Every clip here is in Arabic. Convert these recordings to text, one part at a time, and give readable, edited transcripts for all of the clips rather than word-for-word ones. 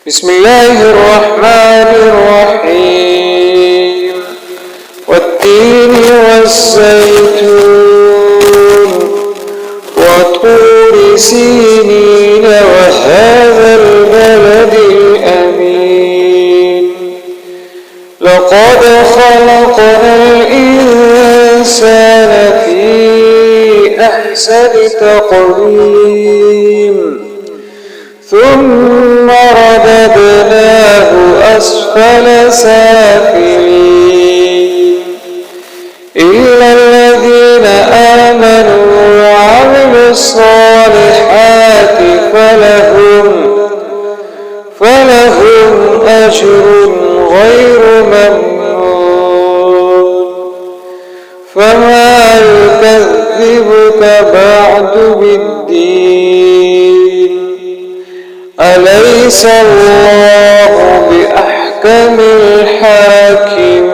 بسم الله الرحمن الرحيم والتين والزيتون وطور سينين وهذا البلد الأمين لقد خلقنا الإنسان في أحسن تقويم ثم رددناه أسفل سافلين إلا الذين آمنوا وعملوا الصالحات فلهم أجر غير ممنون فما يكذبك بعد بالدين أليس الله بأحكم الحاكمين.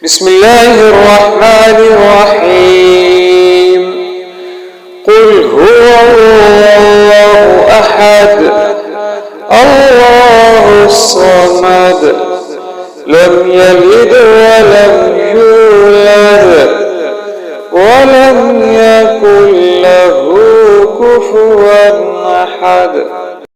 بسم الله الرحمن الرحيم